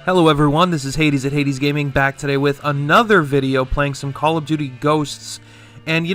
Hello everyone, this is Hades at Hades Gaming, back today with another video playing some Call of Duty Ghosts. And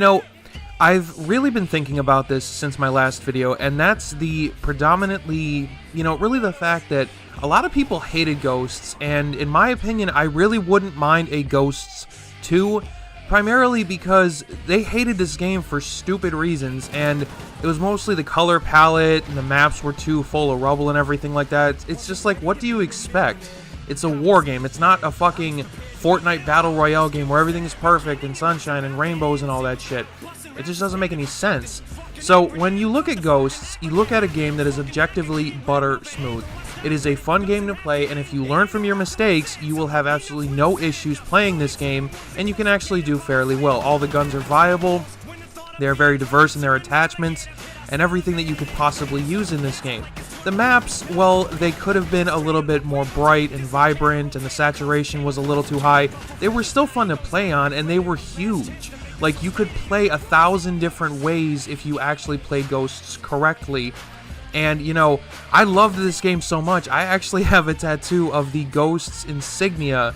I've really been thinking about this since my last video, and that's the predominantly, really the fact that a lot of people hated Ghosts, and in my opinion, I really wouldn't mind a Ghosts 2, primarily because they hated this game for stupid reasons, and it was mostly the color palette, and the maps were too full of rubble and everything like that. It's just like, what do you expect? It's a war game. It's not a fucking Fortnite Battle Royale game where everything is perfect and sunshine and rainbows and all that shit. It just doesn't make any sense. So when you look at Ghosts, you look at a game that is objectively butter smooth. It is a fun game to play, and if you learn from your mistakes, you will have absolutely no issues playing this game, and you can actually do fairly well. All the guns are viable, they're very diverse in their attachments, and everything that you could possibly use in this game. The maps, well, they could have been a little bit more bright and vibrant, and the saturation was a little too high. They were still fun to play on, and they were huge. Like, you could play 1,000 different ways if you actually play Ghosts correctly. And, I loved this game so much, I actually have a tattoo of the Ghosts insignia.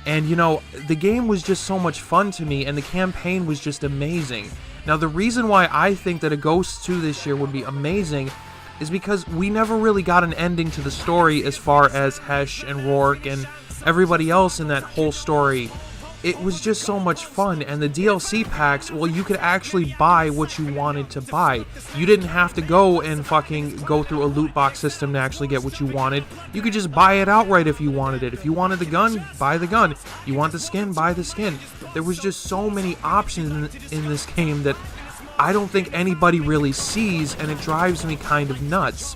And, the game was just so much fun to me, and the campaign was just amazing. Now, the reason why I think that a Ghosts 2 this year would be amazing is because we never really got an ending to the story as far as Hesh and Rourke and everybody else in that whole story. It was just so much fun, and the DLC packs, well, you could actually buy what you wanted to buy. You didn't have to go and fucking go through a loot box system to actually get what you wanted. You could just buy it outright if you wanted it. If you wanted the gun, buy the gun. You want the skin, buy the skin. There was just so many options in this game that I don't think anybody really sees, and it drives me kind of nuts.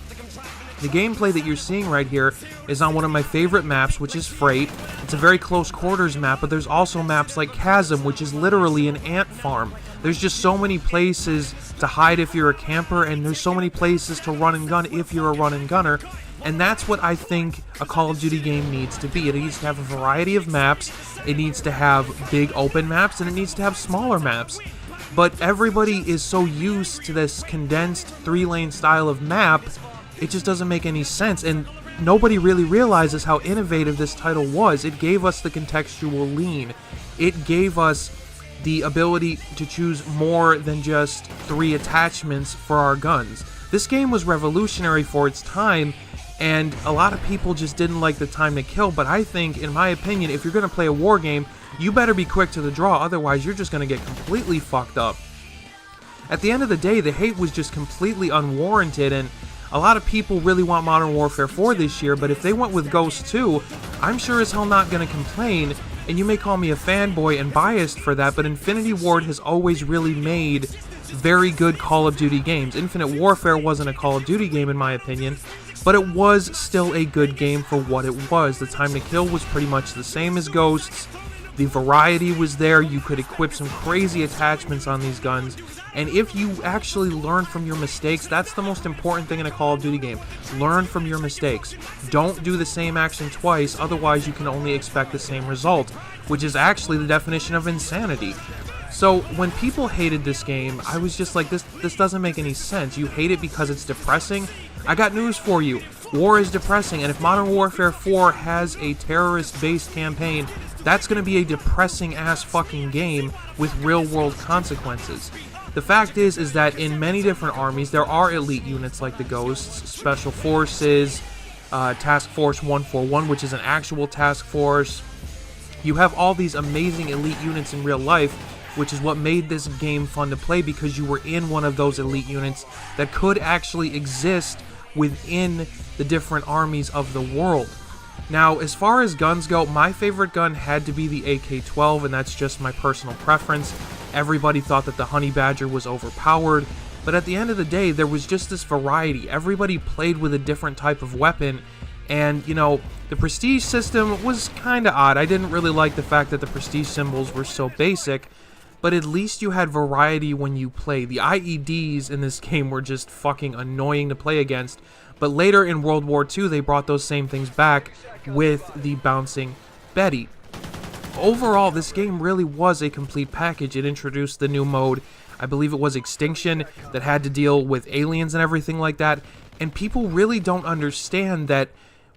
The gameplay that you're seeing right here is on one of my favorite maps, which is Freight. It's a very close quarters map, but there's also maps like Chasm, which is literally an ant farm. There's just so many places to hide if you're a camper, and there's so many places to run and gun if you're a run and gunner. And that's what I think a Call of Duty game needs to be. It needs to have a variety of maps, it needs to have big open maps, and it needs to have smaller maps. But everybody is so used to this condensed 3-lane style of map, it just doesn't make any sense, and nobody really realizes how innovative this title was. It gave us the contextual lean. It gave us the ability to choose more than just 3 attachments for our guns. This game was revolutionary for its time, and a lot of people just didn't like the time to kill, but I think, in my opinion, if you're going to play a war game, you better be quick to the draw, otherwise you're just going to get completely fucked up. At the end of the day, the hate was just completely unwarranted, and a lot of people really want Modern Warfare 4 this year, but if they went with Ghost 2, I'm sure as hell not going to complain, and you may call me a fanboy and biased for that, but Infinity Ward has always really made very good Call of Duty games. Infinite Warfare wasn't a Call of Duty game in my opinion, but it was still a good game for what it was. The time to kill was pretty much the same as Ghosts. The variety was there. You could equip some crazy attachments on these guns, and if you actually learn from your mistakes, that's the most important thing in a Call of Duty game. Learn from your mistakes. Don't do the same action twice, otherwise you can only expect the same result, which is actually the definition of insanity. So when people hated this game, I was just like, this doesn't make any sense. You hate it because it's depressing? I got news for you. War is depressing, and if Modern Warfare 4 has a terrorist-based campaign, that's going to be a depressing-ass fucking game with real-world consequences. The fact is that in many different armies, there are elite units like the Ghosts, Special Forces, Task Force 141, which is an actual task force. You have all these amazing elite units in real life, which is what made this game fun to play, because you were in one of those elite units that could actually exist within the different armies of the world. Now, as far as guns go, my favorite gun had to be the AK-12, and that's just my personal preference. Everybody thought that the Honey Badger was overpowered, but at the end of the day, there was just this variety. Everybody played with a different type of weapon, and, the prestige system was kinda odd. I didn't really like the fact that the prestige symbols were so basic, but at least you had variety when you played. The IEDs in this game were just fucking annoying to play against, but later in World War II, they brought those same things back with the bouncing Betty. Overall, this game really was a complete package. It introduced the new mode, I believe it was Extinction, that had to deal with aliens and everything like that, and people really don't understand that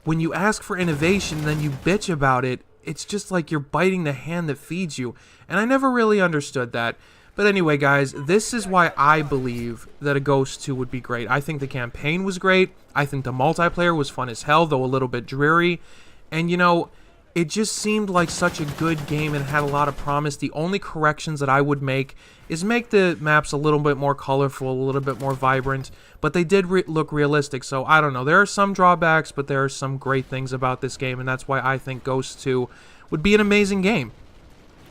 when you ask for innovation and then you bitch about it, it's just like you're biting the hand that feeds you. And I never really understood that. But anyway, guys, this is why I believe that a Ghost 2 would be great. I think the campaign was great. I think the multiplayer was fun as hell, though a little bit dreary. And, you know, it just seemed like such a good game and had a lot of promise. The only corrections that I would make is make the maps a little bit more colorful, a little bit more vibrant. But they did look realistic, so I don't know. There are some drawbacks, but there are some great things about this game, and that's why I think Ghost 2 would be an amazing game.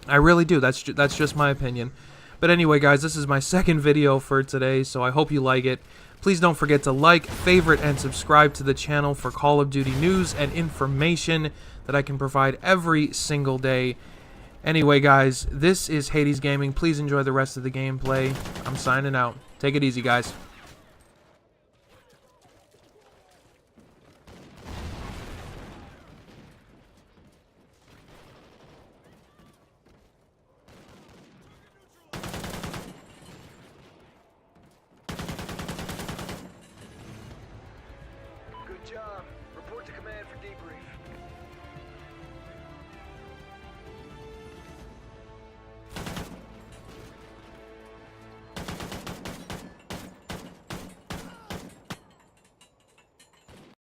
I really do. That's just my opinion. But anyway, guys, this is my second video for today, so I hope you like it. Please don't forget to like, favorite, and subscribe to the channel for Call of Duty news and information that I can provide every single day. Anyway, guys, this is Hades Gaming. Please enjoy the rest of the gameplay. I'm signing out. Take it easy, guys.